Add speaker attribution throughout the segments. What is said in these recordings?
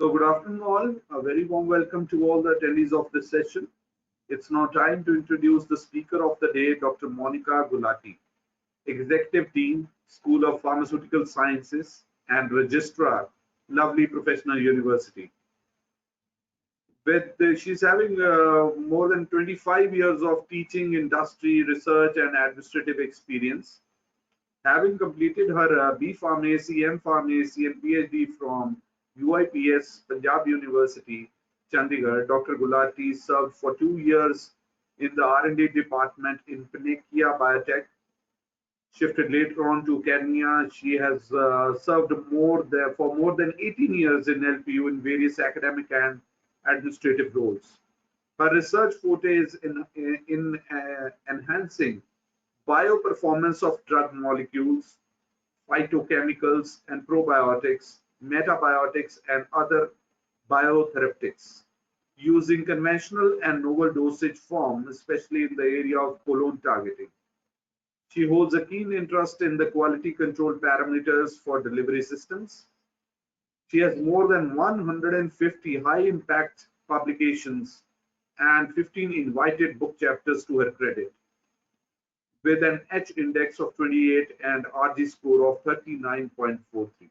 Speaker 1: So good afternoon all. A very warm welcome to all the attendees of this session. It's now time to introduce the speaker of the day, Dr. Monica Gulati, Executive Dean, School of Pharmaceutical Sciences and Registrar, Lovely Professional University. She's having more than 25 years of teaching, industry, research and administrative experience. Having completed her B Pharmacy, M Pharmacy and PhD from UIPS, Punjab University, Chandigarh, Dr. Gulati served for 2 years in the R&D department in Panakia Biotech. Shifted later on to Kenya. She has served for more than 18 years in LPU in various academic and administrative roles. Her research forte is in enhancing bioperformance of drug molecules, phytochemicals and probiotics, metabiotics and other biotherapeutics using conventional and novel dosage forms, especially in the area of colon targeting. She holds a keen interest in the quality control parameters for delivery systems. She has more than 150 high-impact publications and 15 invited book chapters to her credit, with an H index of 28 and RG score of 39.43.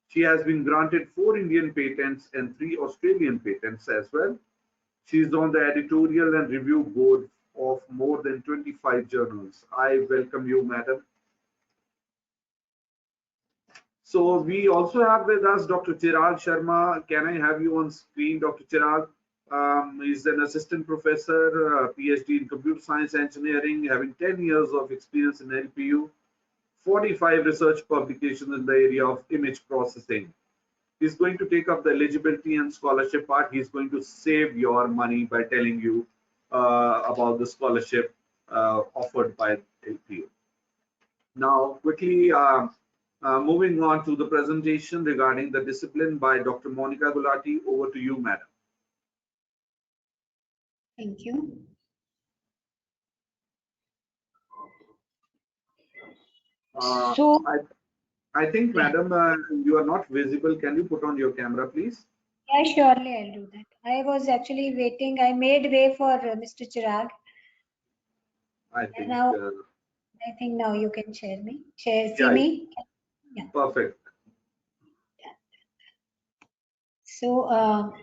Speaker 1: She has been granted 4 Indian patents and 3 Australian patents as well. She is on the editorial and review board of more than 25 journals. I welcome you, madam. So we also have with us Dr. Chirag Sharma. Can I have you on screen, Dr. Chirag? He's an assistant professor, PhD in computer science engineering, having 10 years of experience in LPU, 45 research publications in the area of image processing. He's going to take up the eligibility and scholarship part. He's going to save your money by telling you about the scholarship offered by LPU. Now, quickly moving on to the presentation regarding the discipline by Dr. Monica Gulati. Over to you, madam.
Speaker 2: Thank you.
Speaker 1: I think, madam, you are not visible. Can you put on your camera, please?
Speaker 2: Yeah, surely I'll do that. I was actually waiting. I made way for Mr. Chirag. I think now you can see me.
Speaker 1: Yeah. Perfect.
Speaker 2: So,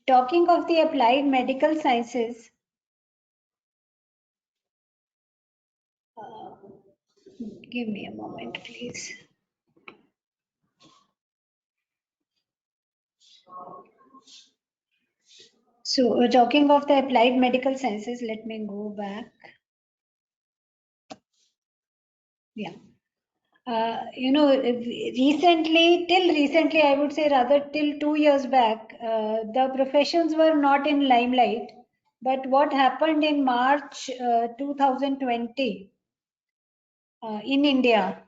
Speaker 2: talking of the applied medical sciences, give me a moment, please. So, talking of the applied medical sciences, let me go back. Yeah. Till recently, I would say rather till 2 years back, the professions were not in limelight. But what happened in March 2020 in India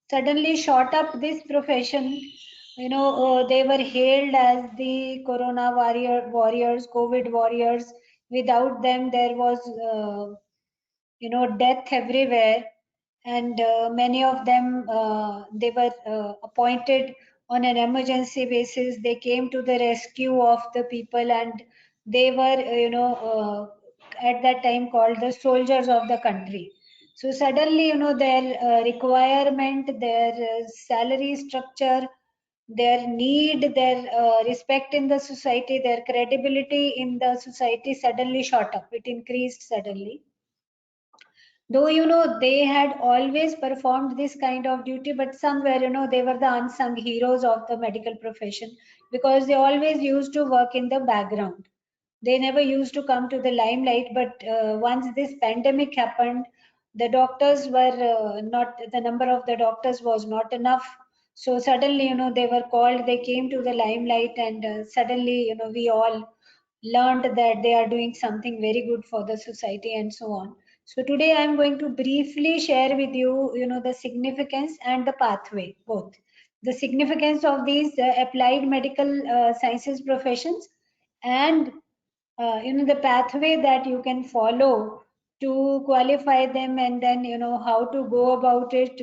Speaker 2: suddenly shot up this profession. They were hailed as the Corona warriors, COVID warriors. Without them, there was, death everywhere. And many of them, they were appointed on an emergency basis. They came to the rescue of the people, and they were, at that time called the soldiers of the country. So suddenly, their requirement, their salary structure, their need, their respect in the society, their credibility in the society suddenly shot up. It increased suddenly. Though, they had always performed this kind of duty, but somewhere, they were the unsung heroes of the medical profession because they always used to work in the background. They never used to come to the limelight, but once this pandemic happened, the doctors were the number of the doctors was not enough. So suddenly, they were called, they came to the limelight, and suddenly, we all learned that they are doing something very good for the society and so on. So today I'm going to briefly share with you, the significance and the pathway, both. The significance of these applied medical sciences professions and, the pathway that you can follow to qualify them, and then, how to go about it,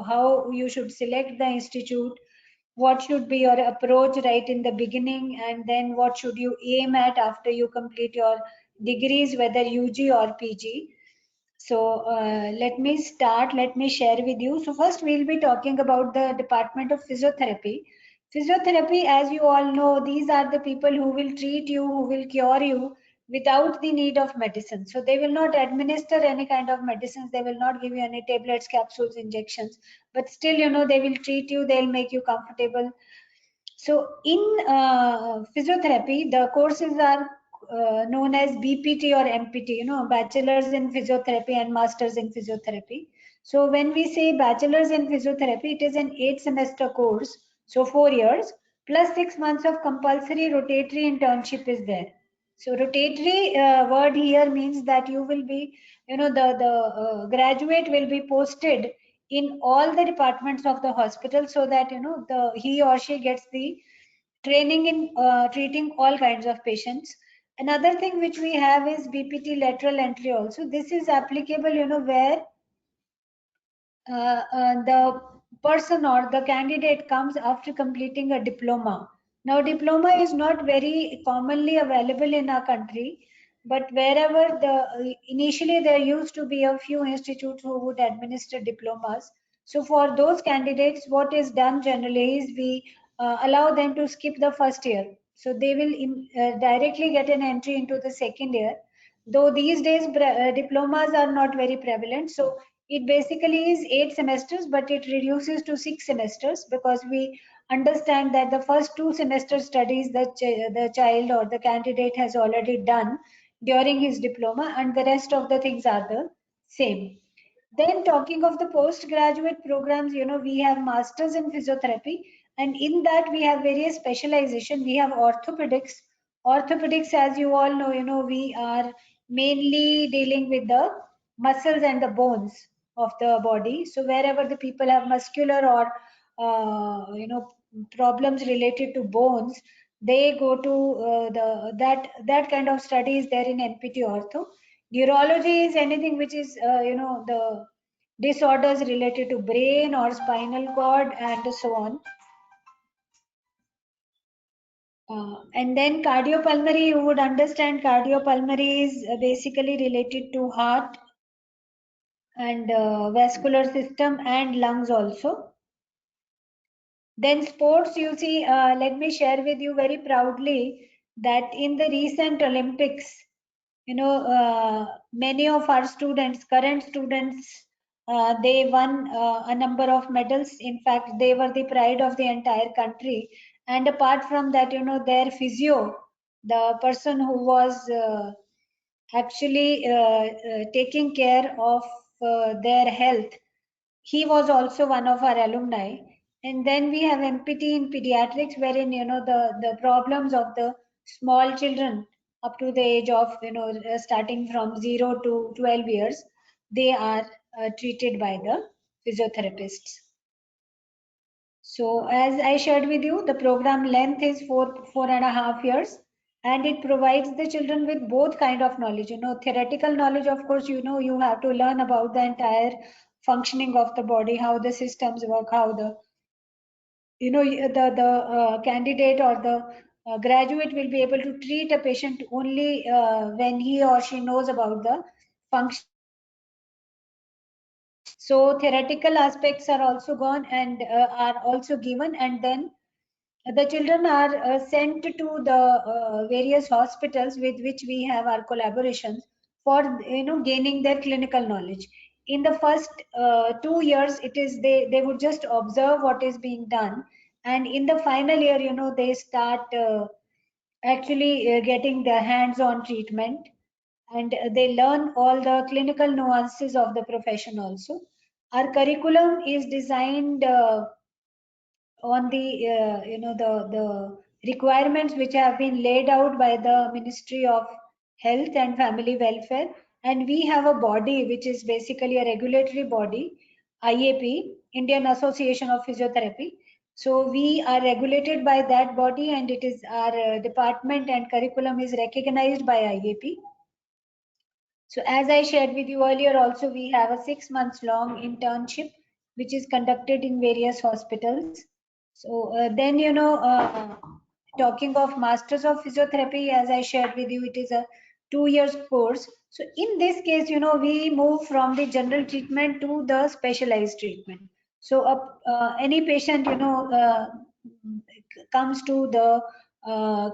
Speaker 2: how you should select the institute, what should be your approach right in the beginning, and then what should you aim at after you complete your degrees, whether UG or PG. So let me start, let me share with you. So first we'll be talking about the Department of Physiotherapy. Physiotherapy, as you all know, these are the people who will treat you, who will cure you without the need of medicine. So they will not administer any kind of medicines. They will not give you any tablets, capsules, injections, but still, they will treat you, they'll make you comfortable. So in physiotherapy, the courses are known as BPT or MPT, bachelor's in physiotherapy and master's in physiotherapy. So when we say bachelor's in physiotherapy, it is an 8-semester course, so 4 years, plus 6 months of compulsory rotatory internship is there. So rotatory word here means that you will be, the graduate will be posted in all the departments of the hospital, so that he or she gets the training in treating all kinds of patients. Another thing which we have is BPT lateral entry also. This is applicable, where the person or the candidate comes after completing a diploma. Now, diploma is not very commonly available in our country, but wherever initially there used to be a few institutes who would administer diplomas. So for those candidates, what is done generally is we allow them to skip the first year. So they will directly get an entry into the second year. Though these days diplomas are not very prevalent, so it basically is 8 semesters, but it reduces to 6 semesters, because we understand that the first 2 semester studies the child or the candidate has already done during his diploma, and the rest of the things are the same. Then talking of the postgraduate programs, we have masters in physiotherapy, and in that we have various specialization. We have orthopedics. Orthopedics, as you all know, we are mainly dealing with the muscles and the bones of the body. So wherever the people have muscular or problems related to bones, they go to that kind of studies there in NPT ortho. Neurology is anything which is the disorders related to brain or spinal cord and so on. And then cardiopulmonary, you would understand cardiopulmonary is basically related to heart and vascular system and lungs also. Then sports, you see, let me share with you very proudly that in the recent Olympics, many of our students, current students, they won a number of medals. In fact, they were the pride of the entire country. And apart from that, their physio, the person who was actually taking care of their health, he was also one of our alumni. And then we have MPT in pediatrics, wherein the problems of the small children up to the age of starting from 0 to 12 years, they are treated by the physiotherapists. So as I shared with you, the program length is 4.5 years, and it provides the children with both kind of knowledge. Theoretical knowledge, of course, you have to learn about the entire functioning of the body, how the systems work, how the candidate or the graduate will be able to treat a patient only when he or she knows about the functioning of the body. So theoretical aspects are also gone and are also given, and then the children are sent to the various hospitals with which we have our collaborations for gaining their clinical knowledge. In the first 2 years, it is they would just observe what is being done, and in the final year, they start actually getting their hands-on treatment, and they learn all the clinical nuances of the profession also. Our curriculum is designed on the the requirements which have been laid out by the Ministry of Health and Family Welfare, and we have a body which is basically a regulatory body, IAP, Indian Association of Physiotherapy. So we are regulated by that body, and it is our department and curriculum is recognized by IAP. So as I shared with you earlier also, we have a 6 months long internship which is conducted in various hospitals. So then, talking of Masters of Physiotherapy, as I shared with you, it is a 2 years course. So in this case, we move from the general treatment to the specialized treatment. So any patient, comes to the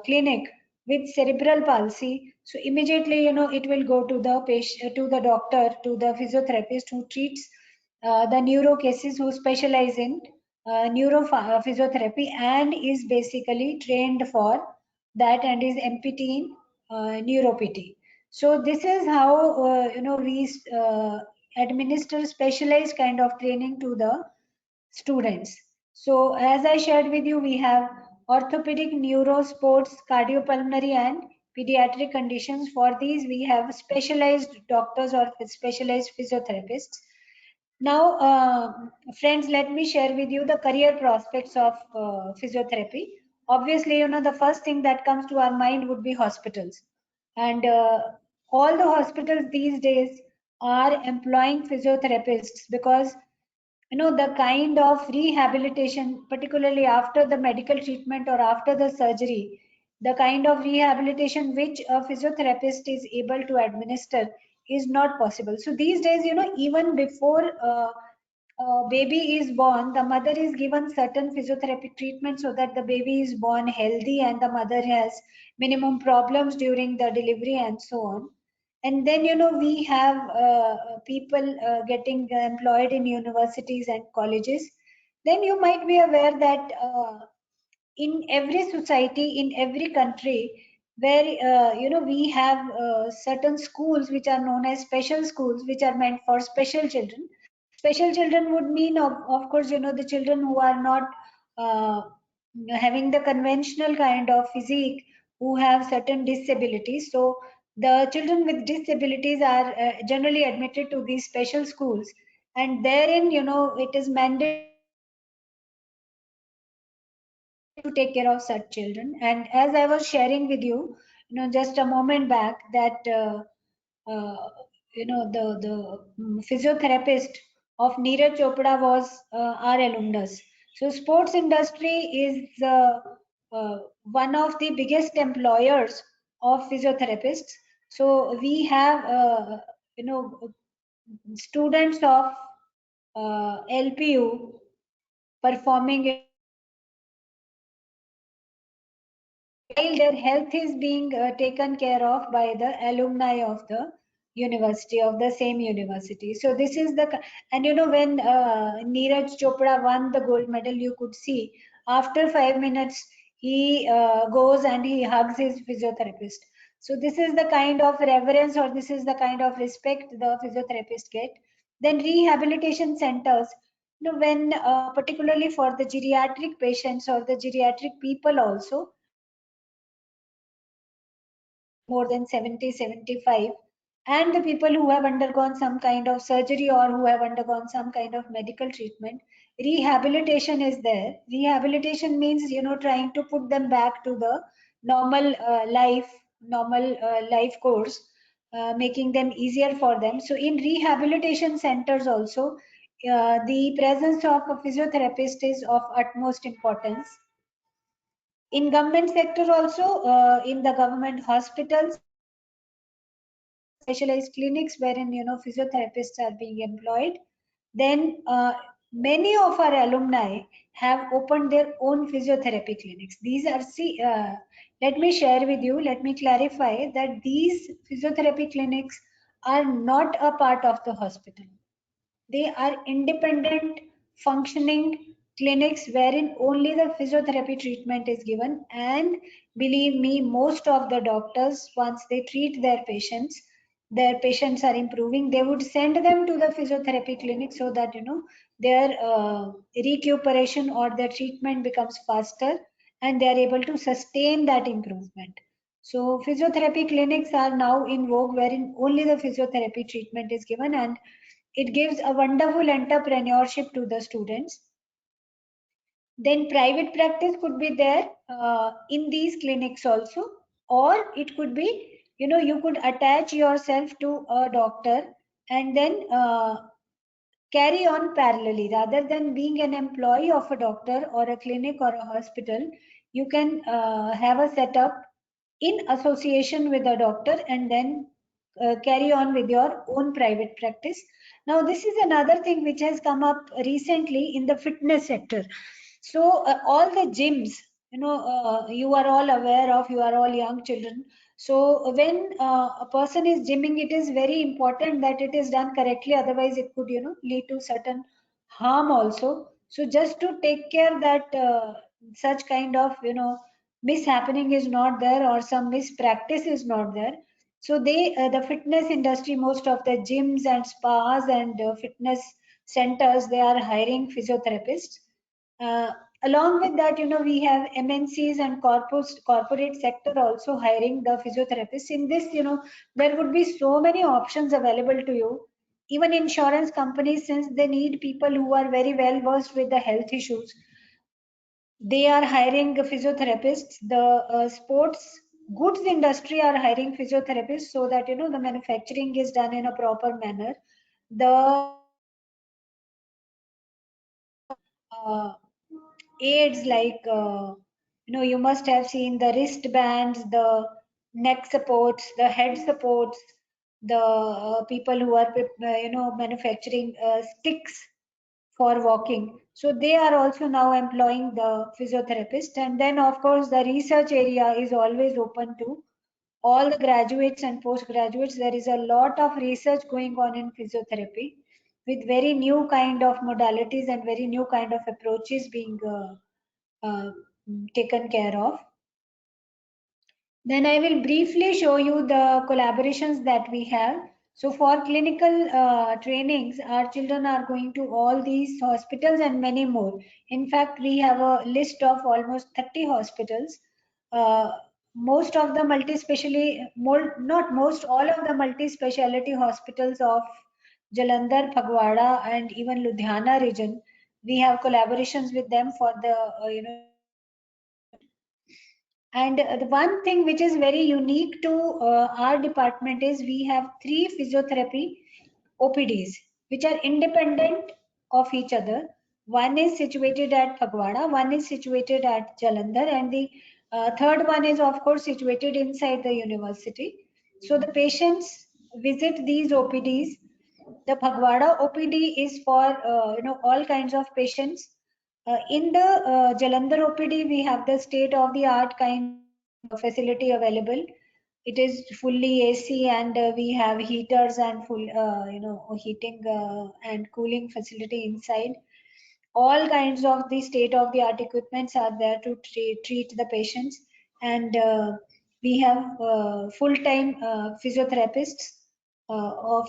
Speaker 2: clinic with cerebral palsy, so immediately, it will go to the patient, to the doctor, to the physiotherapist who treats the neuro cases, who specialize in physiotherapy and is basically trained for that and is MPT in neuropty. So this is how we administer specialized kind of training to the students. So as I shared with you, we have orthopedic, neuro, sports, cardiopulmonary and pediatric conditions. For these, we have specialized doctors or specialized physiotherapists. Now, friends, let me share with you the career prospects of physiotherapy. Obviously, the first thing that comes to our mind would be hospitals. And all the hospitals these days are employing physiotherapists because the kind of rehabilitation, particularly after the medical treatment or after the surgery, the kind of rehabilitation which a physiotherapist is able to administer is not possible. So these days, even before baby is born, the mother is given certain physiotherapy treatment so that the baby is born healthy and the mother has minimum problems during the delivery and so on. And then, we have people getting employed in universities and colleges. Then you might be aware that in every society, in every country, where we have certain schools which are known as special schools, which are meant for special children. Special children would mean, of course, the children who are not uh, having the conventional kind of physique, who have certain disabilities. So the children with disabilities are generally admitted to these special schools, and therein, it is mandatory to take care of such children. And as I was sharing with you, just a moment back, that uh, the physiotherapist of Neeraj Chopra was our alumnus. So sports industry is one of the biggest employers of physiotherapists. So we have you know students of LPU performing while their health is being taken care of by the alumni of the university, of the same university. So this is the, and when Neeraj Chopra won the gold medal, you could see after 5 minutes he goes and he hugs his physiotherapist. So this is the kind of reverence, or this is the kind of respect the physiotherapist get. Then rehabilitation centers, when particularly for the geriatric patients or the geriatric people also, more than 70, 75, and the people who have undergone some kind of surgery or who have undergone some kind of medical treatment, rehabilitation is there. Rehabilitation means, trying to put them back to the normal life course, making them easier for them. So in rehabilitation centers also, the presence of a physiotherapist is of utmost importance. In government sector also, in the government hospitals, specialized clinics wherein physiotherapists are being employed. Then many of our alumni have opened their own physiotherapy clinics. These are, see, let me share with you, let me clarify that these physiotherapy clinics are not a part of the hospital. They are independent functioning clinics wherein only the physiotherapy treatment is given. And believe me, most of the doctors, once they treat their patients are improving, they would send them to the physiotherapy clinic so that their recuperation or their treatment becomes faster and they are able to sustain that improvement. So physiotherapy clinics are now in vogue wherein only the physiotherapy treatment is given, and it gives a wonderful entrepreneurship to the students. Then private practice could be there in these clinics also, or it could be, you could attach yourself to a doctor, and then carry on parallelly rather than being an employee of a doctor or a clinic or a hospital. You can have a setup in association with a doctor and then carry on with your own private practice. Now this is another thing which has come up recently in the fitness sector. So all the gyms, you are all aware of, you are all young children. So when a person is gymming, it is very important that it is done correctly. Otherwise, it could, lead to certain harm also. So just to take care that such kind of, mishappening is not there or some mispractice is not there. So the fitness industry, most of the gyms and spas and fitness centers, they are hiring physiotherapists. Uh, Along with that, we have MNCs and corporate sector also hiring the physiotherapists. In this, there would be so many options available to you. Even insurance companies, since they need people who are very well versed with the health issues, they are hiring physiotherapists. The sports goods industry are hiring physiotherapists so that the manufacturing is done in a proper manner. The uh, aids like you must have seen the wristbands, the neck supports, the head supports, the people who are manufacturing sticks for walking. So they are also now employing the physiotherapist. And then of course the research area is always open to all the graduates and postgraduates. There is a lot of research going on in physiotherapy with very new kind of modalities and very new kind of approaches being taken care of. Then I will briefly show you the collaborations that we have. So for clinical trainings, our children are going to all these hospitals and many more. In fact, we have a list of almost 30 hospitals. Uh, Most of the multi-specialty, not most, all of the multi-speciality hospitals of Jalandhar, Phagwada, and even Ludhiana region, we have collaborations with them for the training department. And the one thing which is very unique to our department is we have three physiotherapy OPDs, which are independent of each other. One is situated at Phagwada, one is situated at Jalandhar, and the third one is, of course, situated inside the university. So the patients visit these OPDs. The Phagwada OPD is for all kinds of patients. In the Jalandhar OPD, we have the state-of-the-art kind of facility available. It is fully AC, and we have heaters and full, heating and cooling facility inside. All kinds of the state-of-the-art equipments are there to treat the patients, and we have full-time physiotherapists of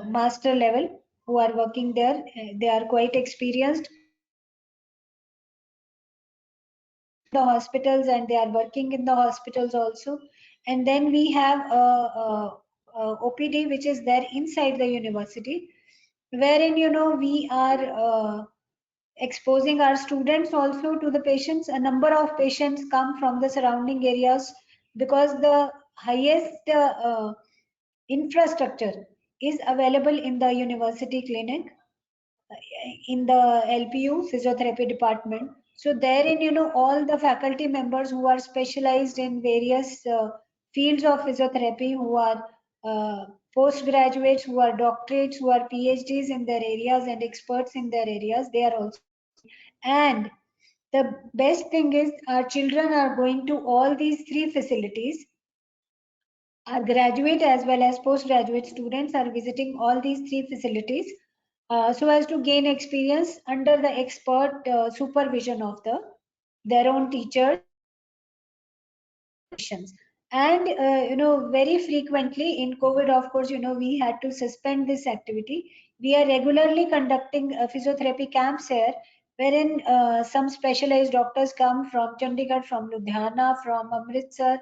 Speaker 2: master level who are working there. They are quite experienced. They have trained in the hospitals and they are working in the hospitals also. And then we have OPD which is there inside the university, wherein we are exposing our students also to the patients. A number of patients come from the surrounding areas because the highest infrastructure is available in the university clinic, in the LPU physiotherapy department. So therein, all the faculty members who are specialized in various fields of physiotherapy, who are postgraduates, who are doctorates, who are PhDs in their areas and experts in their areas, they are also working. And the best thing is our children are going to all these three facilities. Our graduate as well as postgraduate students are visiting all these three facilities so as to gain experience under the expert supervision of their own teachers and clinicians. And very frequently in COVID, of course, we had to suspend this activity. We are regularly conducting physiotherapy camps here, wherein some specialized doctors come from Chandigarh, from Ludhiana, from Amritsar,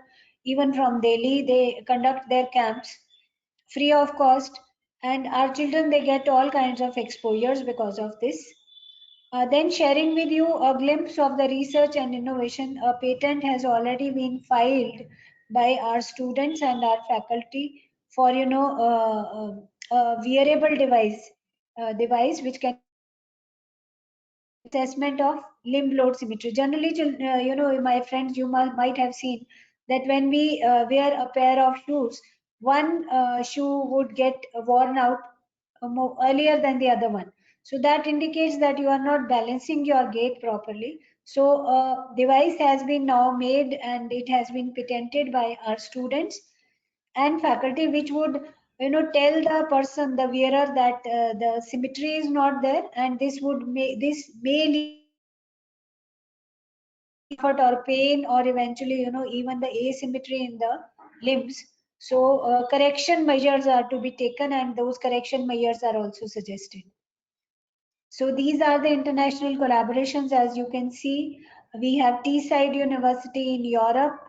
Speaker 2: even from Delhi. They conduct their camps free of cost, and our children, they get all kinds of exposures because of this. Then sharing with you a glimpse of the research and innovation. A patent has already been filed by our students and our faculty for a wearable device. device which can assessment of limb load symmetry. Generally, my friends, you might have seen that when we wear a pair of shoes, one shoe would get worn out more earlier than the other one. So that indicates that you are not balancing your gait properly. So a device has been now made and it has been patented by our students and faculty, which would tell the person, the wearer, that the symmetry is not there, and this may lead discomfort or pain, or eventually even the asymmetry in the limbs. So correction measures are to be taken, and those correction measures are also suggested. So these are the international collaborations. As you can see, we have Teesside University in Europe.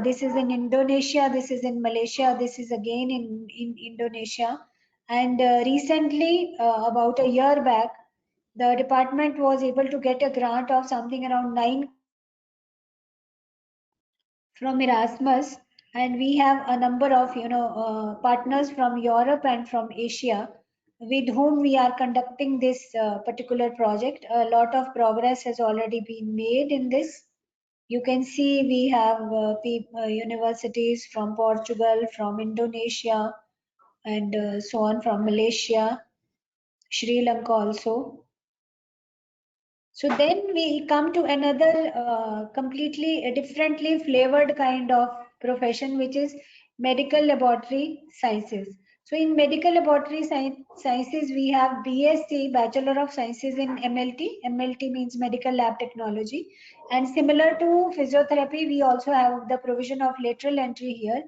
Speaker 2: This is in Indonesia. This is in Malaysia. This is again in Indonesia. And recently, about a year back, the department was able to get a grant of something around 9 from Erasmus, and we have a number of partners from Europe and from Asia with whom we are conducting this particular project. A lot of progress has already been made in this. You can see we have universities from Portugal, from Indonesia, and so on, from Malaysia, Sri Lanka also. So then we come to another completely differently flavored kind of profession, which is medical laboratory sciences. So in medical laboratory sciences, we have BSc, Bachelor of Sciences in MLT. MLT means medical lab technology. And similar to physiotherapy, we also have the provision of lateral entry here.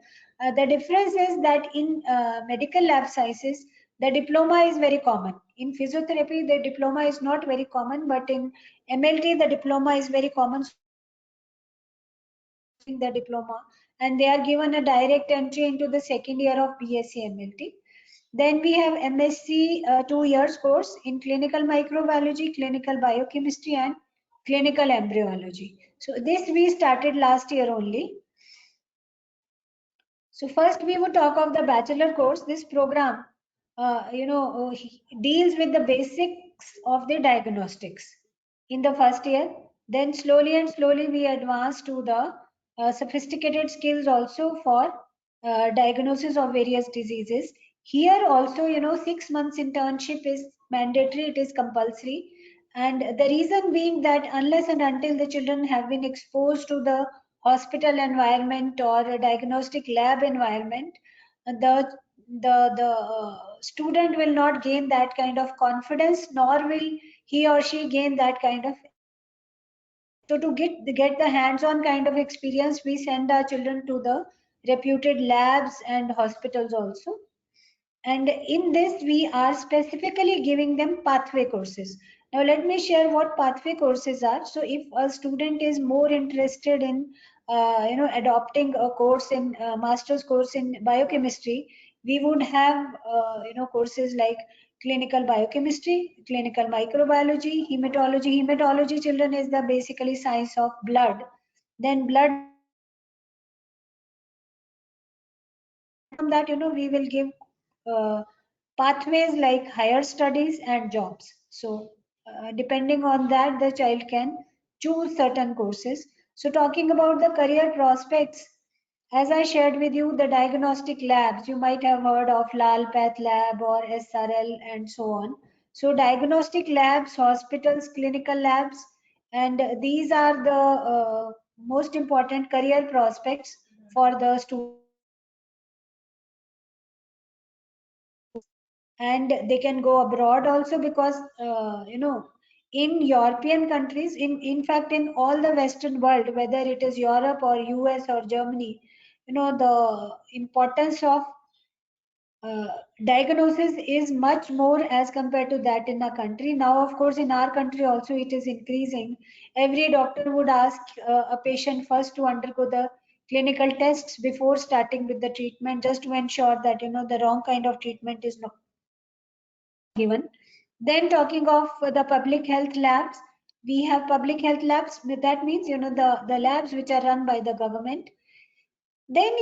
Speaker 2: The difference is that in medical lab sciences, the diploma is very common. In physiotherapy, the diploma is not very common, but in MLT, the diploma is very common. The diploma, and they are given a direct entry into the second year of BSc MLT. Then we have MSc 2 years course in clinical microbiology, clinical biochemistry, and clinical embryology. So this we started last year only. So first we would talk of the bachelor course. This program, deals with the basics of the diagnostics in the first year. Then slowly and slowly we advance to the sophisticated skills also for diagnosis of various diseases. Here also, 6 months internship is mandatory. It is compulsory. And the reason being that unless and until the children have been exposed to the hospital environment or a diagnostic lab environment, the student will not gain that kind of confidence, nor will he or she gain that kind of experience. So to get the hands-on kind of experience, we send our children to the reputed labs and hospitals also. And in this, we are specifically giving them pathway courses. Now, let me share what pathway courses are. So, if a student is more interested in, adopting a course in master's course in biochemistry, we would have, courses like clinical biochemistry, clinical microbiology, hematology. Hematology, children, is the basically science of blood. Then blood apart from that, we will give uh, pathways like higher studies and jobs. So depending on that, the child can choose certain courses. So talking about the career prospects, as I shared with you, the diagnostic labs, you might have heard of Lal Path Lab or SRL and so on. So diagnostic labs, hospitals, clinical labs, and these are the most important career prospects for the students. And they can go abroad also, because in European countries, in fact in all the Western world, whether it is Europe or US or Germany, the importance of uh, diagnosis is much more as compared to that in a country. Now, of course, in our country also it is increasing. Every doctor would ask a patient first to undergo the clinical tests before starting with the treatment, just to ensure that the wrong kind of treatment is not given. Then talking of the public health labs, we have public health labs. That means the labs which are run by the government. Then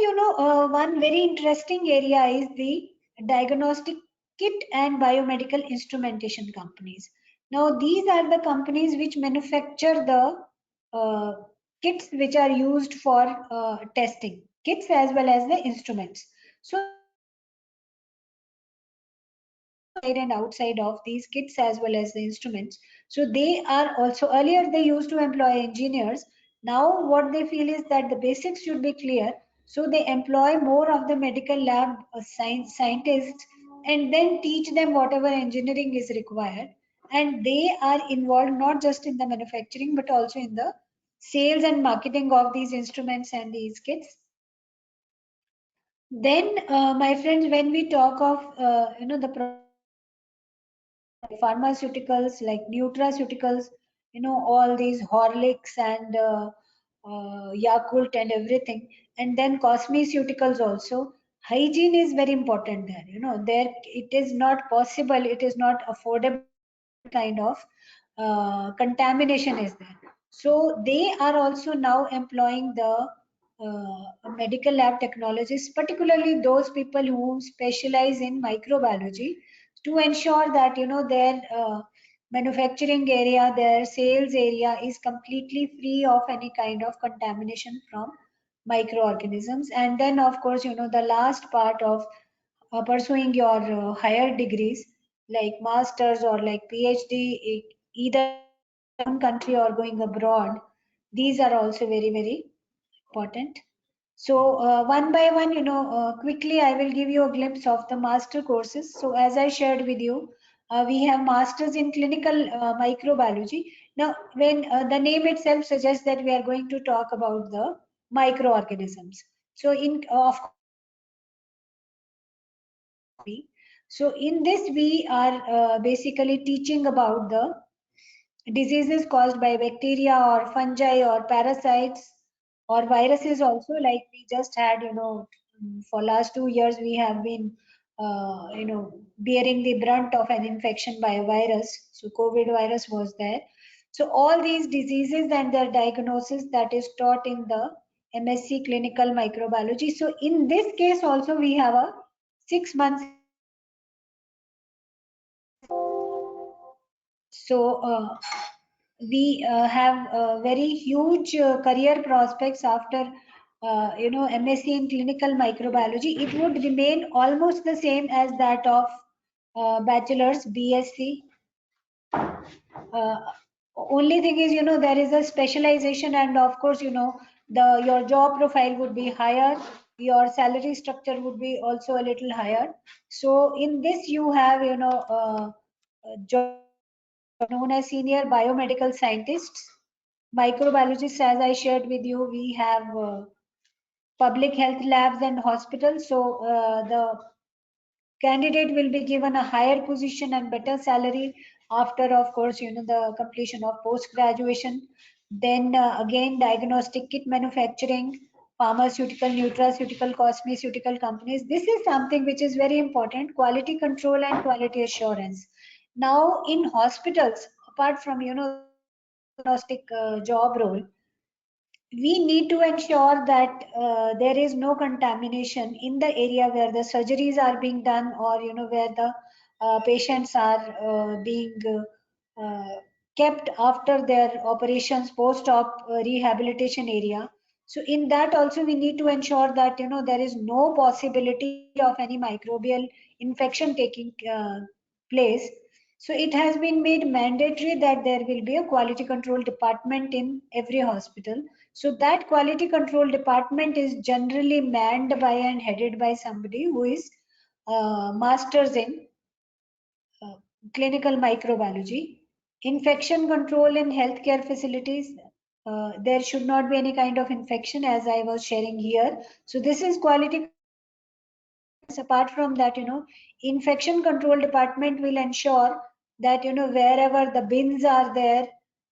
Speaker 2: one very interesting area is the diagnostic kit and biomedical instrumentation companies. Now, these are the companies which manufacture the kits which are used for testing, kits as well as the instruments. So inside and outside of these kits as well as the instruments. So they are also, earlier they used to employ engineers. Now what they feel is that the basics should be clear. So they employ more of the medical lab scientists and then teach them whatever engineering is required. And they are involved not just in the manufacturing but also in the sales and marketing of these instruments and these kits. Then, my friends, when we talk of the products which are manufactured like pharmaceuticals, like nutraceuticals, all these Horlicks and Yakult and everything, and then cosmeceuticals also. Hygiene is very important there. There it is not possible, it is not affordable that any kind of contamination is there. So they are also now employing the medical lab technologists, particularly those people who specialize in microbiology, to ensure that their manufacturing area, their sales area is completely free of any kind of contamination from microorganisms. And then, of course, the last part of pursuing your higher degrees like masters or like PhD, either in your own country or going abroad, these are also very, very important. So one by one, quickly I will give you a glimpse of the master courses. So as I shared with you, we have masters in clinical microbiology. Now, when the name itself suggests that we are going to talk about the microorganisms. So of course, so in this we are basically teaching about the diseases caused by bacteria or fungi or parasites or viruses also, like we just had, for last 2 years we have been bearing the brunt of an infection by a virus. So COVID virus was there. So all these diseases and their diagnosis, that is taught in the MSc clinical microbiology. So in this case also we have a 6 months so we have very huge career prospects after MSc in clinical microbiology. It would remain almost the same as that of bachelor's BSc. uh, Only thing is, there is a specialization, and of course, the your job profile would be higher, your salary structure would be also a little higher. So in this you have jobs which are known as senior biomedical scientists, microbiologists. As I shared with you, we have public health labs and hospitals. So the candidate will be given a higher position and better salary after, of course, the completion of post graduation. Then again, diagnostic kit manufacturing, pharmaceutical, nutraceutical, cosmeceutical companies, this is something which is very important: quality control and quality assurance. Now in hospitals, apart from the diagnostic job role, we need to ensure that there is no contamination in the area where the surgeries are being done, or where the patients are being kept after their operations, post-op rehabilitation area. So in that also we need to ensure that there is no possibility of any microbial infection taking place. So it has been made mandatory that there will be a quality control department in every hospital. So that quality control department is generally manned by and headed by somebody who is masters in uh, clinical microbiology. Infection control in healthcare facilities. There should not be any kind of infection, as I was sharing here. So this is quality control departments. Apart from that, infection control department will ensure that wherever the bins are there,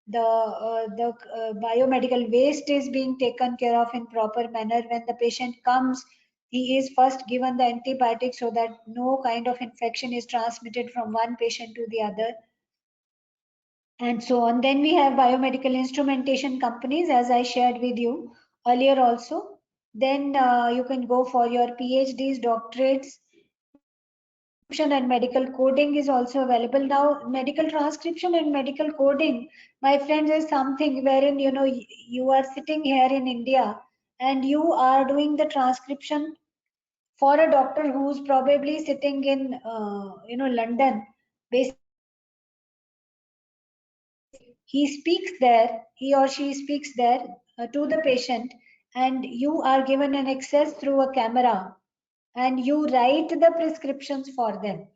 Speaker 2: the biomedical waste is being taken care of in proper manner. When the patient comes, he is first given the antibiotic so that no kind of infection is transmitted from one patient to the other, and so on. Then we have biomedical instrumentation companies, as I shared with you earlier also. Then you can go for your PhDs, doctorates. and medical coding is also available now. Medical transcription and medical coding, my friends, is something wherein you are sitting here in India and you are doing the transcription for a doctor who's probably sitting in London. He speaks there, he or she speaks there to the patient, and you are given an access through a camera and you write the prescriptions for them.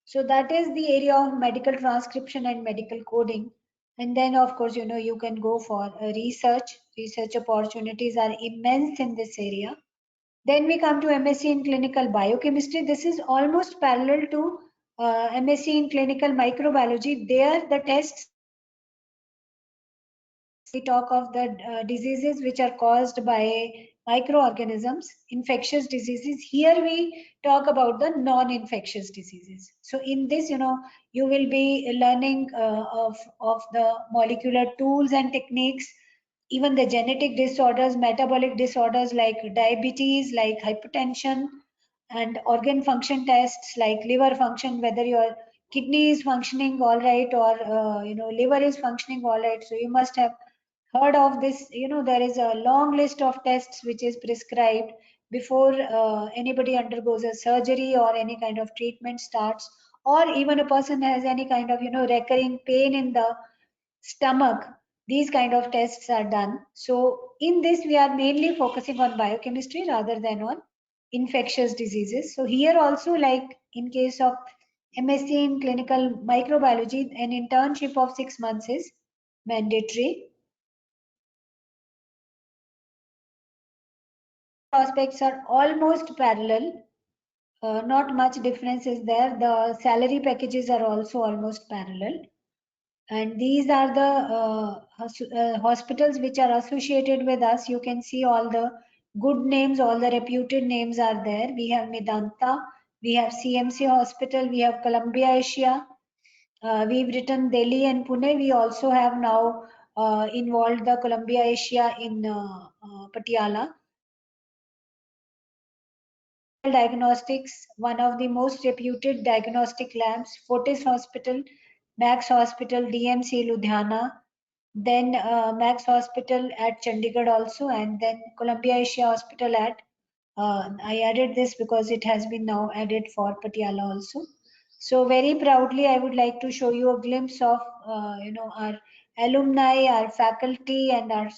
Speaker 2: So that is the area of medical transcription and medical coding. And then, of course, you can go for research. Research opportunities are immense in this area. Then we come to MSc in clinical biochemistry. This is almost parallel to MSc in clinical microbiology. There, the tests we talk of the diseases which are caused by microorganisms, infectious diseases. Here we talk about the non-infectious diseases. So in this, you will be learning of the molecular tools and techniques, even the genetic disorders, metabolic disorders like diabetes, like hypertension, and organ function tests like liver function, whether your kidney is functioning all right or liver is functioning all right. So you must have heard of this. There is a long list of tests which is prescribed before anybody undergoes a surgery or any kind of treatment starts, or even a person has any kind of recurring pain in the stomach. These kind of tests are done. So in this we are mainly focusing on biochemistry rather than on infectious diseases. So here also, like in case of MSc in clinical microbiology, an internship of 6 months is mandatory. Aspects are almost parallel. Not much difference is there. The salary packages are also almost parallel. And these are the hospitals which are associated with us. You can see all the good names, all the reputed names are there. We have Medanta, we have CMC Hospital, we have Columbia Asia. We've written Delhi and Pune. We also have now involved the Columbia Asia in Patiala. Diagnostics, one of the most reputed diagnostic labs, Fortis Hospital, Max Hospital, DMC Ludhiana, then Max Hospital at Chandigarh also, and then Columbia Asia Hospital at, I added this because it has been now added for Patiala also. So very proudly, I would like to show you a glimpse of, our alumni, our faculty, and our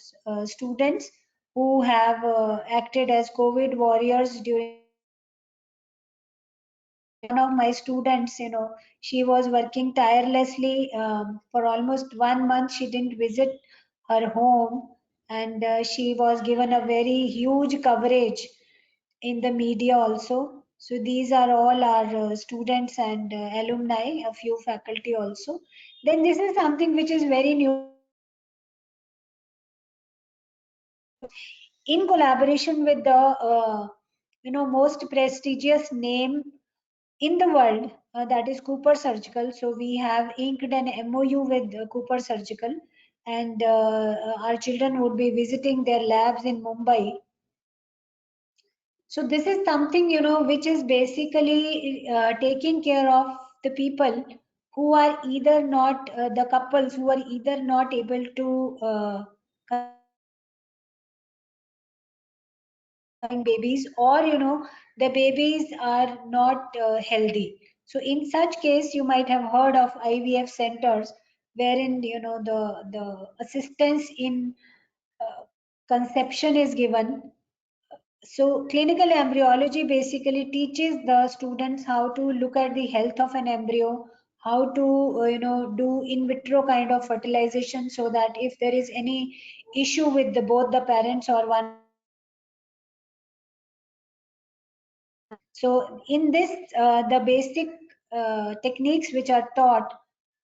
Speaker 2: students who have acted as COVID warriors during. One of my students, she was working tirelessly for almost 1 month. She didn't visit her home, and she was given a very huge coverage in the media also. So these are all our students and alumni, a few faculty also. Then this is something which is very new. In collaboration with the most prestigious name in the world, that is Cooper Surgical. So we have inked an MOU with Cooper Surgical, and our children would be visiting their labs in Mumbai. So this is something which is basically taking care of the people who are either not the couples who are either not able to having babies, or the babies are not healthy. So in such case, you might have heard of IVF centers, wherein the assistance in uh, conception is given. So clinical embryology basically teaches the students how to look at the health of an embryo, how to do in vitro kind of fertilization, so that if there is any issue with both the parents or one. So in this, the basic techniques which are taught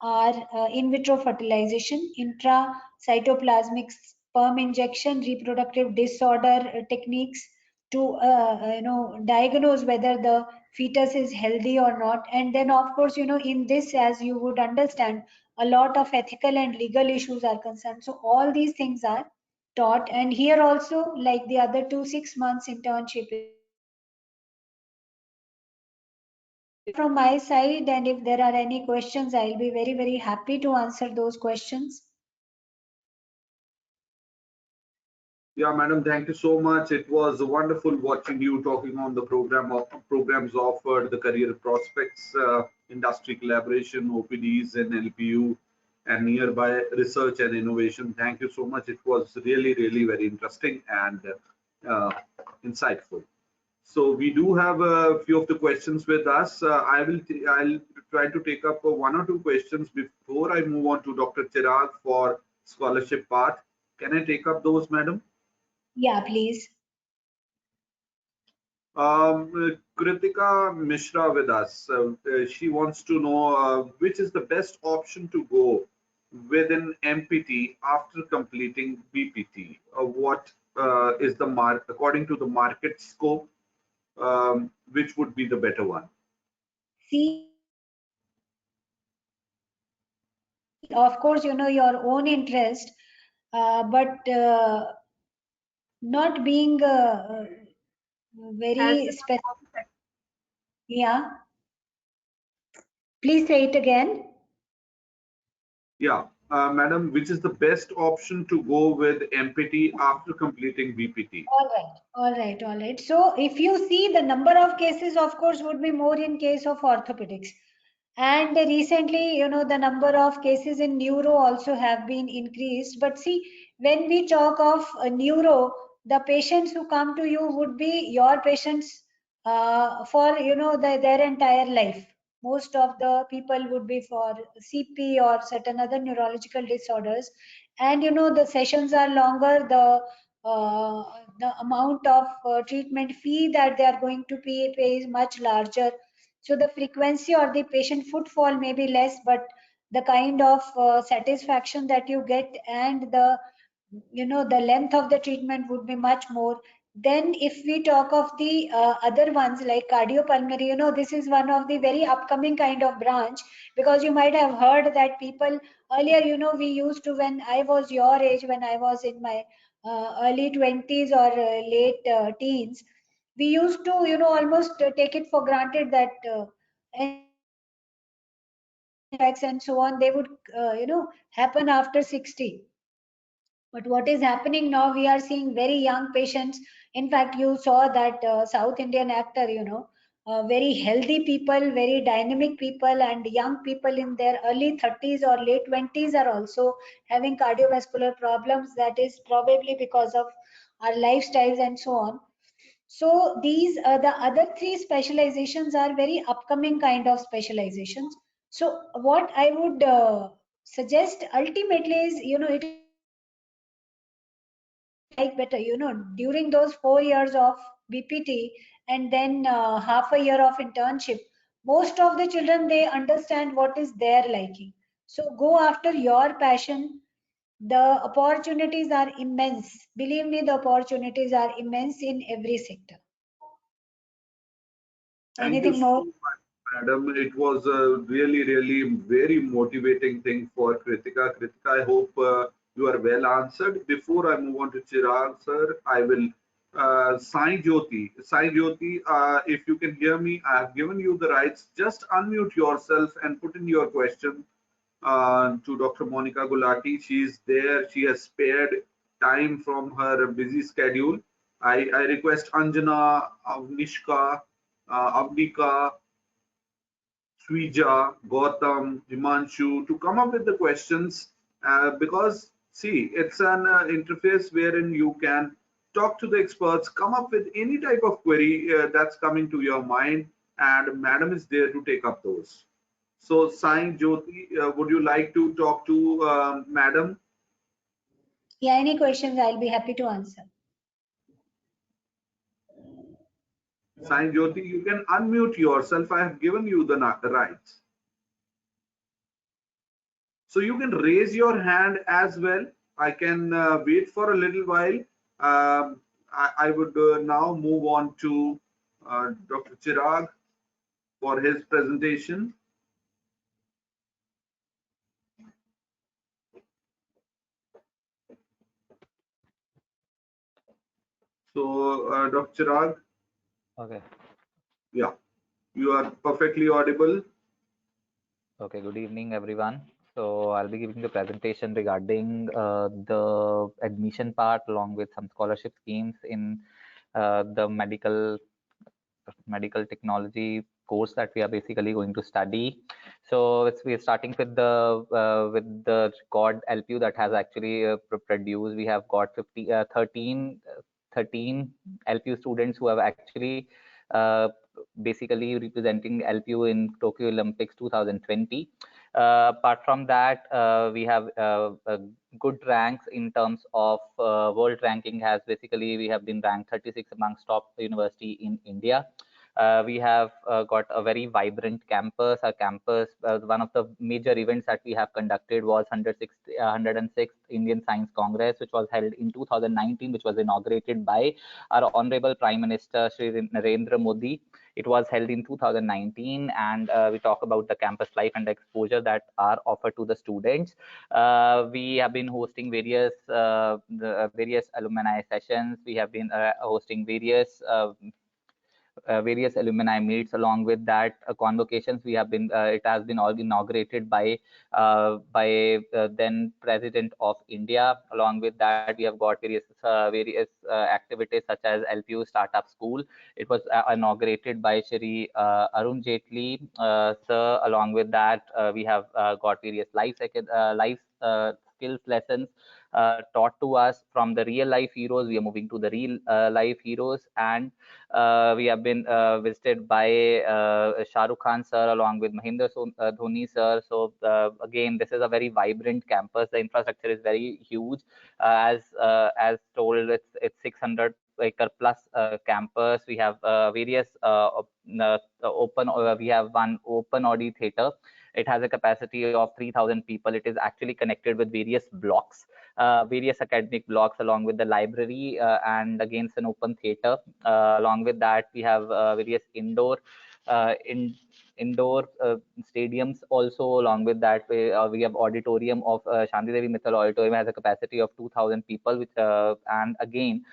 Speaker 2: are in vitro fertilization, intracytoplasmic sperm injection, reproductive disorder techniques to diagnose whether the fetus is healthy or not. And then of course, in this, as you would understand, a lot of ethical and legal issues are concerned. So all these things are taught. And here also, like the other 2 6 months internship, From my side, and if there are any questions, I'll be very, very happy to answer those questions.
Speaker 1: Yeah, madam, thank you so much. It was wonderful watching you talking on the programs offered, the career prospects, industry collaboration, OPDs and LPU, and nearby research and innovation. Thank you so much. It was really, really very interesting and uh, insightful. So we do have a few of the questions with us. I'll try to take up one or two questions before I move on to Dr. Chirag for scholarship part. Can I take up those, madam?
Speaker 2: Yeah, please.
Speaker 1: Kritika Mishra with us. She wants to know which is the best option to go with an MPT after completing BPT. What is the according to the market scope, which would be the better one?
Speaker 2: See, of course, your own interest, but not being very specific. Yeah, please say it again.
Speaker 1: Yeah, madam, which is the best option to go with MPT after completing BPT?
Speaker 2: All right, all right, all right. So if you see the number of cases, of course, would be more in case of orthopedics. And recently, the number of cases in neuro also have been increased. But see, when we talk of neuro, the patients who come to you would be your patients for, their entire life. Most of the people would be for CP or certain other neurological disorders. And, the sessions are longer, uh, the amount of treatment fee that they are going to pay is much larger. So the frequency or the patient footfall may be less, but the kind of satisfaction that you get and the length of the treatment would be much more. Then if we talk of the other ones like cardiopulmonary, this is one of the very upcoming kind of branch, because you might have heard that people earlier, we used to, when I was your age, when I was in my early 20s or late teens, we used to, almost take it for granted that and so on, they would, happen after 60. But what is happening now, we are seeing very young patients. In fact, you saw that South Indian actor, very healthy people, very dynamic people, and young people in their early 30s or late 20s are also having cardiovascular problems. That is probably because of our lifestyles and so on. So these the other three specializations are very upcoming kind of specializations. So what I would suggest ultimately is, it is like better, during those 4 years of BPT and then half a year of internship, most of the children, they understand what is their liking. So go after your passion. The opportunities are immense. Believe me, the opportunities are immense in every sector.
Speaker 1: Thank you
Speaker 2: Anything more?
Speaker 1: so much, madam. It was a really, really very motivating thing for Kritika. Kritika, I hope you are well answered. Before I move on to Chirag, sir, I will Sai Jyoti. Sai Jyoti, if you can hear me, I have given you the rights. Just unmute yourself and put in your question to Dr. Monica Gulati. She is there. She has spared time from her busy schedule. I request Anjana, Avnishka, Avnika, Swija, Gautam, Himanshu to come up with the questions because see, it's an interface wherein you can talk to the experts, come up with any type of query that's coming to your mind, and Madam is there to take up those. So, Sai Jyoti, would you like to talk to Madam?
Speaker 2: Yeah, any questions, I'll be happy to answer.
Speaker 1: Sai Jyoti, you can unmute yourself. I have given you the rights. So you can raise your hand as well. I can wait for a little while. I would now move on to Dr. Chirag for his presentation. So, Dr. Chirag.
Speaker 3: Okay.
Speaker 1: Yeah. You are perfectly audible.
Speaker 3: Okay, good evening, everyone. So I'll be giving the presentation regarding the admission part along with some scholarship schemes in the medical technology course that we are basically going to study. So we're starting with the record LPU that has actually produced. We have got 13 LPU students who have actually uh, basically representing LPU in Tokyo Olympics 2020. Apart from that, we have good ranks in terms of world ranking. Has basically we have been ranked 36 amongst top university in India. We have got a very vibrant campus. Our campus, one of the major events that we have conducted was 106th Indian Science Congress, which was held in 2019, which was inaugurated by our Honorable Prime Minister Shri Narendra Modi. It was held in 2019, and we talk about the campus life and the exposure that are offered to the students. We have been hosting various alumni sessions. We have been hosting various alumni meets. Along with that, convocations we have been it has been all inaugurated by then President of India. Along with that, we have got various activities such as LPU Startup School. It was inaugurated by Shri Arun Jaitley sir. Along with that, we have got various life skills lessons taught to us from the real life heroes. We are moving to the real life heroes, and we have been visited by Shah Rukh Khan sir along with Mahendra Dhoni sir. So again, this is a very vibrant campus. The infrastructure is very huge. As told, it's 600-acre plus campus. We have various open. We have one open audi theater. It has a capacity of 3,000 people. It is actually connected with various blocks, various academic blocks, along with the library, and against an open theater. Along with that, we have various uh, in indoor stadiums also. Along with that, we have auditorium of Shanti Devi Mittal Auditorium, has a capacity of 2,000 people. And again,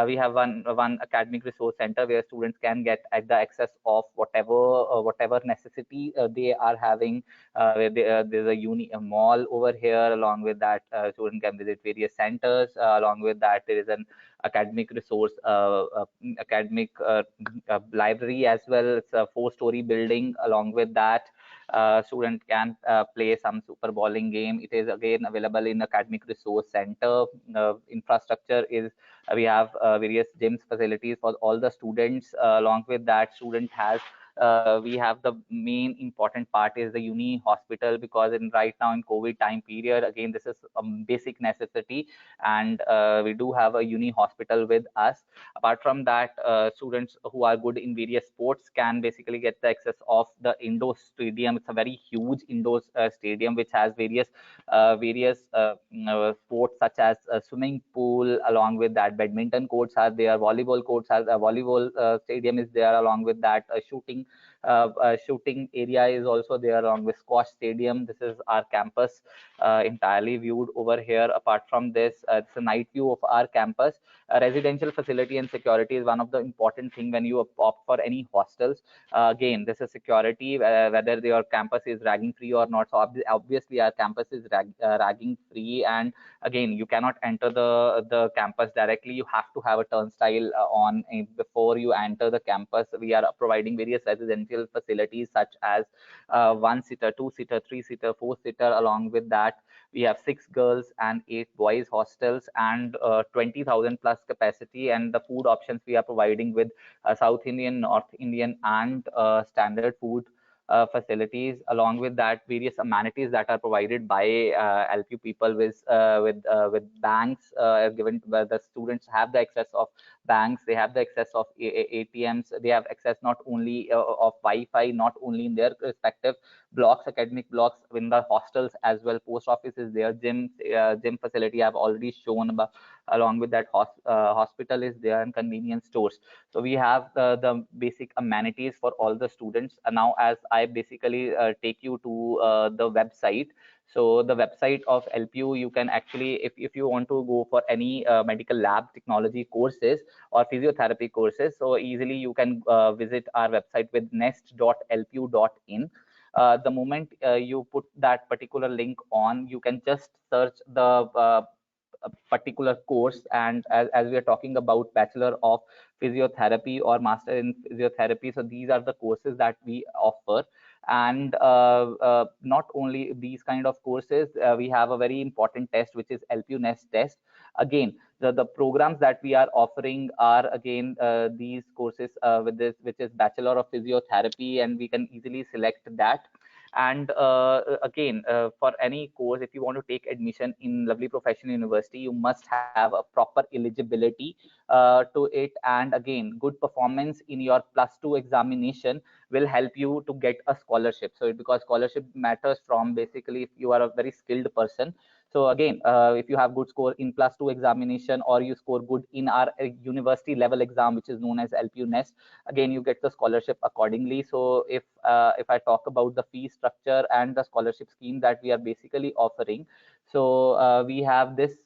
Speaker 3: we have one academic resource center where students can get at the access of whatever necessity they are having. There's a mall over here. Along with that, student can visit various centers. Along with that, there is an academic resource academic library as well. It's a 4-story building. Along with that, student can play some super bowling game. It is again available in academic resource center. Infrastructure is we have various gyms facilities for all the students. Along with that, student has we have the main important part is the uni hospital, because in right now in COVID time period, again this is a basic necessity, and we do have a uni hospital with us. Apart from that, students who are good in various sports can basically get the access of the indoor stadium. It's a very huge indoor stadium which has various sports such as swimming pool. Along with that, badminton courts are there, volleyball courts are volleyball stadium is there. Along with that, shooting area is also there, along with squash stadium. This is our campus entirely viewed over here. Apart from this, it's a night view of our campus. Residential facility and security is one of the important thing when you opt for any hostels. Again, this is security, whether your campus is ragging free or not. So obviously our campus is ragging free, and again, you cannot enter the campus directly. You have to have a turnstile on before you enter the campus. We are providing various residential facilities such as 1-seater, 2-seater, 3-seater, 4-seater. Along with that, we have 6 girls and 8 boys hostels, and 20,000 plus capacity. And the food options we are providing with South Indian, North Indian, and standard food facilities. Along with that, various amenities that are provided by LPU people with banks given where the students have the access of banks. They have the access of ATMs. They have access not only of Wi-Fi, not only in their respective blocks, academic blocks, in the hostels as well. Post office is there. Gym facility I've already shown about Along with that, hospital is there and convenience stores. So we have the basic amenities for all the students. Now, as I basically take you to the website. So the website of LPU, you can actually, if you want to go for any medical lab technology courses or physiotherapy courses, so easily you can visit our website with nest.lpu.in. The moment you put that particular link on, you can just search the a particular course, and as we are talking about Bachelor of Physiotherapy or Master in Physiotherapy, so these are the courses that we offer. And not only these kind of courses, we have a very important test, which is LPU Nest test. Again, the programs that we are offering are again these courses with this, which is Bachelor of Physiotherapy, and we can easily select that. And again, for any course, if you want to take admission in Lovely Professional University, you must have a proper eligibility to it. And again, good performance in your +2 examination will help you to get a scholarship. So because scholarship matters from basically if you are a very skilled person. So again, if you have good score in +2 examination, or you score good in our university level exam, which is known as LPU Nest, again you get the scholarship accordingly. So if I talk about the fee structure and the scholarship scheme that we are basically offering, so we have this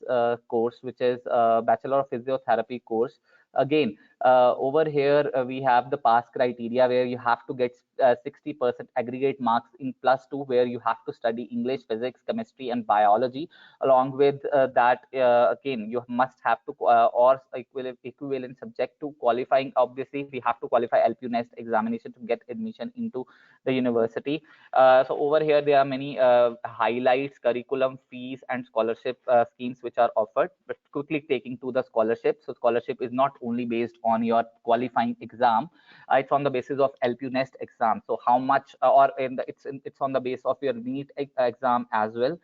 Speaker 3: course, which is Bachelor of Physiotherapy course. Again, over here we have the pass criteria, where you have to get 60% aggregate marks in +2, where you have to study English, physics, chemistry, and biology. Along with that, again, you must have to or equivalent subject to qualifying. Obviously, we have to qualify LPU Nest examination to get admission into the university. So over here there are many highlights, curriculum, fees, and scholarship schemes which are offered. But quickly taking to the scholarship, so scholarship is not only based on your qualifying exam, it's on the basis of LPU Nest exam. So how much, it's on the base of your NEET exam as well.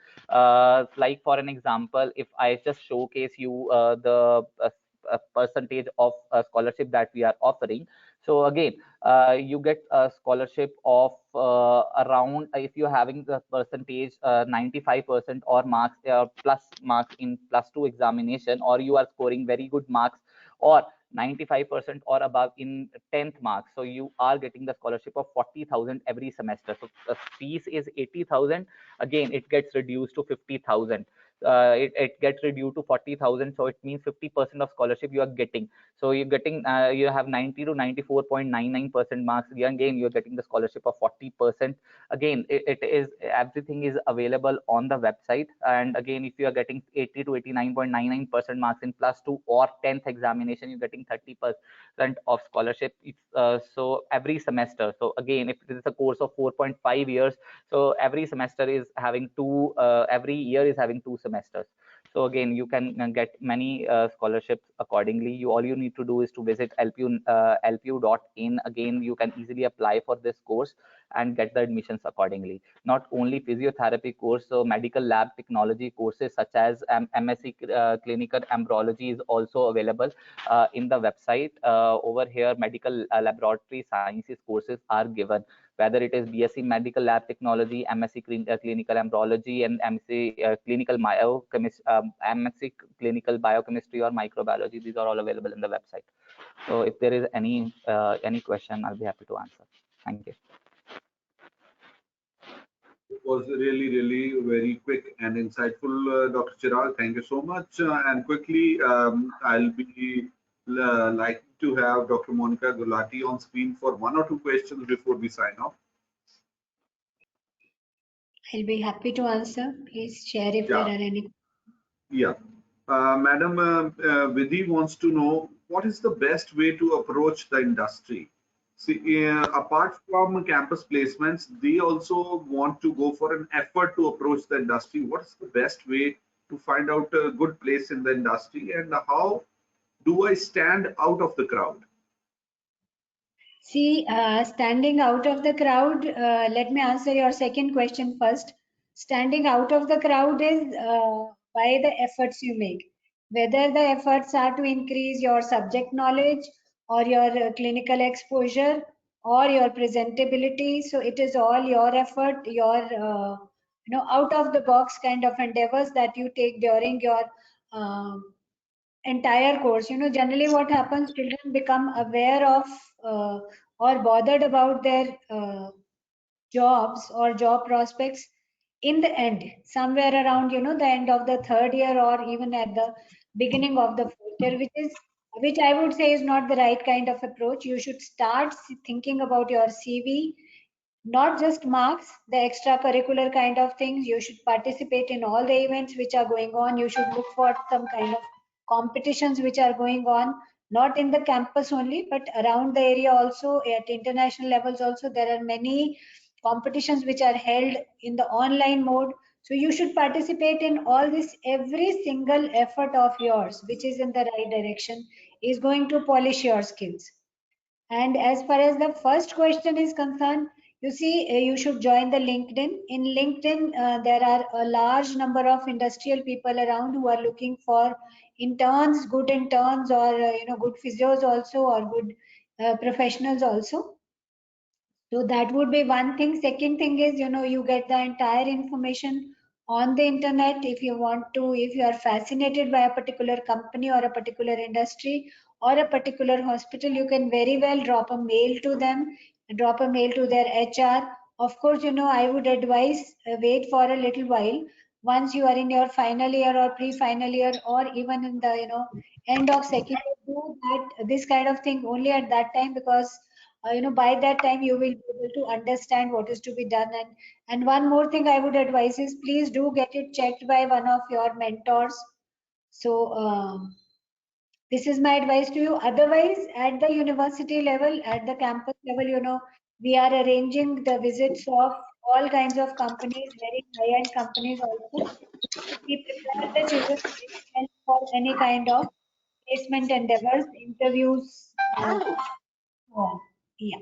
Speaker 3: Like for an example, if I just showcase you the percentage of scholarship that we are offering. So again, you get a scholarship of around, if you're having the percentage 95% or marks plus marks in +2 examination, or you are scoring very good marks, or 95% or above in 10th marks, so you are getting the scholarship of 40,000 every semester. So the fees is 80,000. Again, it gets reduced to 50,000. It gets reduced to 40,000, so it means 50% of scholarship you are getting. So you're getting, you have 90 to 94.99% marks. Again, you're getting the scholarship of 40%. Again, it is, everything is available on the website. And again, if you are getting 80 to 89.99% marks in +2 or 10th examination, you're getting 30% of scholarship. It's so every semester. So again, if it is a course of 4.5 years, so every semester is having every year is having 2 semesters. So again, you can get many scholarships accordingly. All you need to do is to visit lpu.in. Again, you can easily apply for this course and get the admissions accordingly. Not only physiotherapy course, so medical lab technology courses such as MSc clinical embryology is also available in the website. Over here, medical laboratory sciences courses are given, whether it is BSc Medical Lab Technology, MSc Clinical Embryology, and MSc Clinical Biochemistry or Microbiology. These are all available in the website. So if there is any question, I'll be happy to answer. Thank you.
Speaker 1: It was really very quick and insightful, Dr. Chirag. Thank you so much. And quickly, I'll be like to have Dr. Monica Gulati on screen for 1 or 2 questions before we sign off.
Speaker 2: I'll be happy to answer. Please share if there are any.
Speaker 1: Yeah. Madam Vidhi wants to know, what is the best way to approach the industry? See, apart from campus placements, they also want to go for an effort to approach the industry. What is the best way to find out a good place in the industry, and how do I stand out of the crowd?
Speaker 2: See, standing out of the crowd, let me answer your second question first. Standing out of the crowd is by the efforts you make. Whether the efforts are to increase your subject knowledge or your clinical exposure or your presentability. So it is all your effort, your out of the box kind of endeavors that you take during your entire course. Generally what happens, children become aware of or bothered about their jobs or job prospects in the end, somewhere around the end of the third year or even at the beginning of the fourth year, which I would say is not the right kind of approach. You should start thinking about your CV, not just marks, the extracurricular kind of things. You should participate in all the events which are going on. You should look for some kind of competitions which are going on, not in the campus only, but around the area also, at international levels also. There are many competitions which are held in the online mode. So you should participate in all this. Every single effort of yours, which is in the right direction, is going to polish your skills. And as far as the first question is concerned, you see, you should join the LinkedIn. In LinkedIn, there are a large number of industrial people around who are looking for interns, good interns, or good physios also, or good professionals also. So that would be one thing. Second thing is, you get the entire information on the internet. If you want to, if you are fascinated by a particular company or a particular industry or a particular hospital, you can very well drop a mail to them, drop a mail to their HR. Of course, I would advise wait for a little while. Once you are in your final year or pre-final year, or even in the end of second year, do that this kind of thing only at that time, because by that time you will be able to understand what is to be done. And one more thing I would advise is, please do get it checked by one of your mentors. So this is my advice to you. Otherwise, at the university level, at the campus level, we are arranging the visits of all kinds of companies, very high-end companies also. We prepare the children very well for any kind of placement endeavors, interviews, so on. Yeah.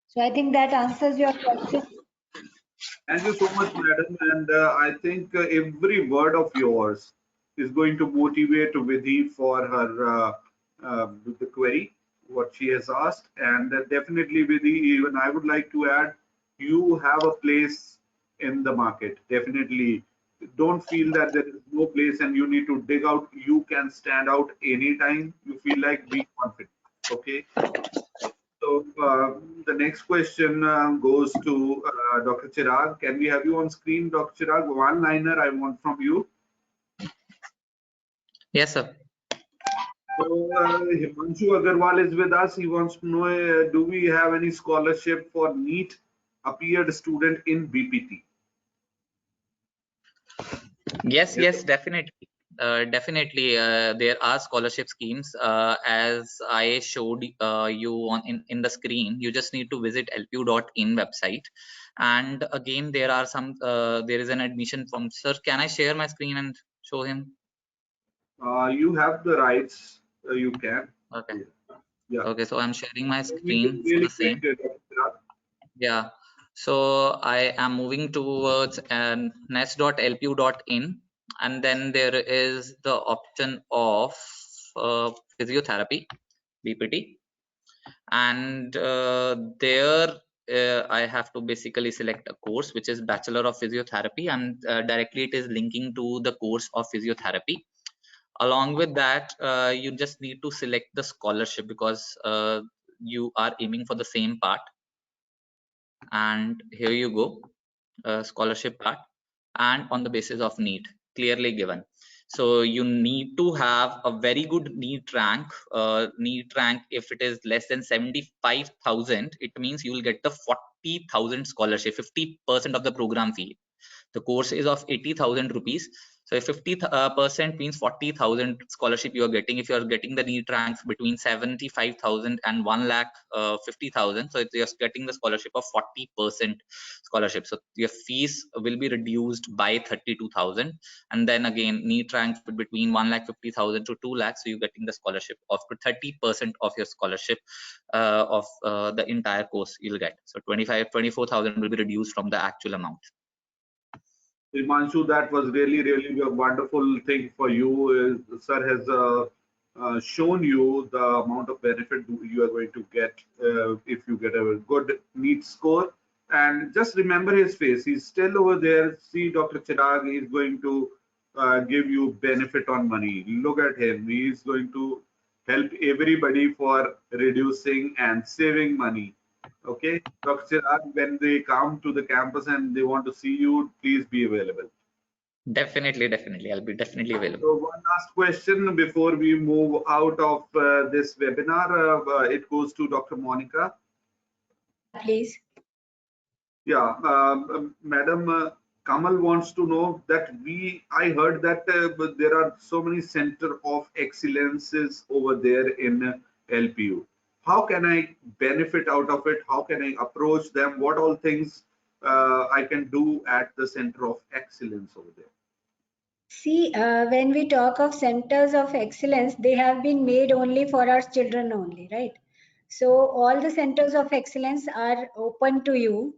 Speaker 2: So I think that answers your question.
Speaker 1: Thank you so much, madam. And I think every word of yours is going to motivate Vidhi for her the query, what she has asked. And definitely, Vidhi, even I would like to add, you have a place in the market. Definitely, don't feel that there is no place and you need to dig out. You can stand out anytime you feel like. Be confident. Okay. So the next question goes to Dr. Chirag. Can we have you on screen, Dr. Chirag? One liner I want from you.
Speaker 3: Yes, sir.
Speaker 1: So Himanshu Agarwal is with us. He wants to know, do we have any scholarship for NEET appeared student in BPT?
Speaker 3: Yes, definitely. Definitely, there are scholarship schemes. As I showed you on in the screen, you just need to visit lpu.in website, and again there are some. There is an admission form. Sir, can I share my screen and show him?
Speaker 1: You have the rights. You can.
Speaker 3: Okay.
Speaker 1: Yeah.
Speaker 3: Okay, so I'm sharing my
Speaker 1: Make it
Speaker 3: screen for
Speaker 1: really
Speaker 3: the same.
Speaker 1: quick, Dr. Chirag.
Speaker 3: Yeah. So I am moving towards nest.lpu.in, and then there is the option of physiotherapy, BPT, and there I have to basically select a course which is Bachelor of Physiotherapy, and directly it is linking to the course of physiotherapy. Along with that, you just need to select the scholarship, because you are aiming for the same part. And here you go, scholarship part, and on the basis of NEET, clearly given. So you need to have a very good NEET rank. NEET rank, if it is less than 75,000, it means you will get the 40,000 scholarship, 50% of the program fee. The course is of 80,000 rupees. So if 50% means 40,000 scholarship you are getting. If you are getting the NEET ranks between 75,000 and 1,50,000, so you're getting the scholarship of 40% scholarship. So your fees will be reduced by 32,000, and then again NEET ranks between 1,50,000 to 2 lakhs. So you're getting the scholarship of 30% of your scholarship of the entire course you'll get. So 24,000 will be reduced from the actual amount.
Speaker 1: Himanshu, that was really a wonderful thing for you. Sir has shown you the amount of benefit you are going to get if you get a good NEET score. And just remember his face. He's still over there. See Dr. Chirag. He's going to give you benefit on money. Look at him. He is going to help everybody for reducing and saving money. Okay, Dr. Chirag, when they come to the campus and they want to see you, please be available.
Speaker 3: Definitely. I'll be definitely available.
Speaker 1: So one last question before we move out of this webinar. It goes to Dr. Monica.
Speaker 2: Please.
Speaker 1: Yeah, Madam Kamal wants to know that I heard that there are so many center of excellences over there in LPU. How can I benefit out of it? How can I approach them? What all things I can do at the center of excellence over there?
Speaker 2: See, when we talk of centers of excellence, they have been made only for our children only, right? So all the centers of excellence are open to you.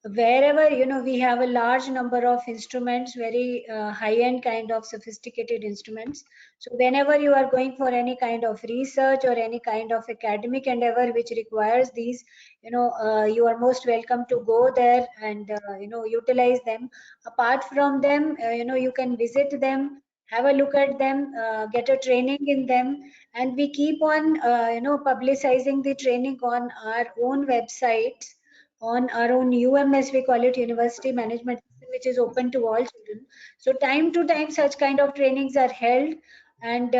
Speaker 2: Wherever, we have a large number of instruments, very high-end kind of sophisticated instruments. So whenever you are going for any kind of research or any kind of academic endeavor which requires these, you are most welcome to go there and, utilize them. Apart from them, you can visit them, have a look at them, get a training in them, and we keep on, publicizing the training on our own websites, on our own UMS, we call it University Management System, which is open to all children. So time to time, such kind of trainings are held, and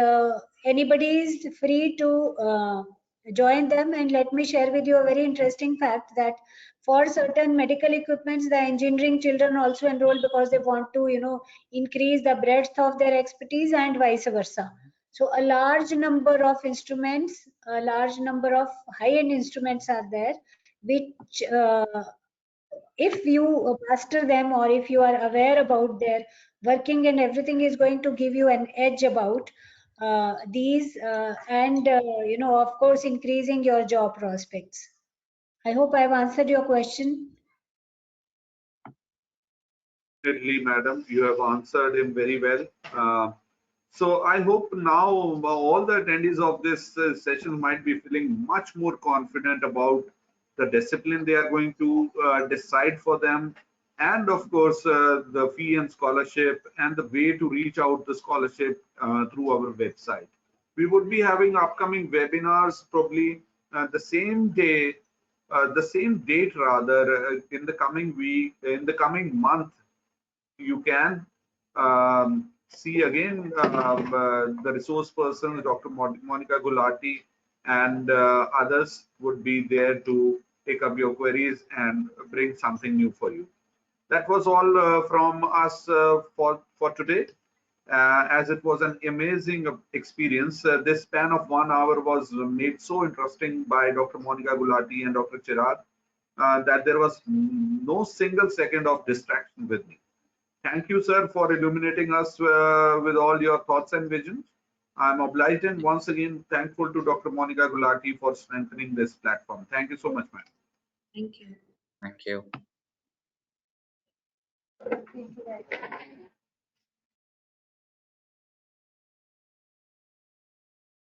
Speaker 2: anybody is free to join them. And let me share with you a very interesting fact that for certain medical equipments, the engineering children also enroll because they want to, increase the breadth of their expertise and vice versa. So a large number of instruments, a large number of high-end instruments are there, which if you master them or if you are aware about their working and everything, is going to give you an edge about these and of course increasing your job prospects. I hope I've answered your question.
Speaker 1: Definitely, madam, you have answered him very well. So I hope now all the attendees of this session might be feeling much more confident about the discipline they are going to decide for them, and of course the fee and scholarship and the way to reach out the scholarship through our website. We would be having upcoming webinars probably the same day, the same date rather, in the coming week, in the coming month. You can see again the resource persons, Dr. Monica Gulati and others would be there to take up your queries and bring something new for you. That was all from us for today. As it was an amazing experience, this span of 1 hour was made so interesting by Dr. Monica Gulati and Dr. Chirag that there was no single second of distraction with me. Thank you, sir, for illuminating us with all your thoughts and visions. I'm obliged and once again thankful to Dr. Monica Gulati for strengthening this platform. Thank you so much, ma'am.
Speaker 2: Thank you.
Speaker 3: Thank you.
Speaker 2: Thank you.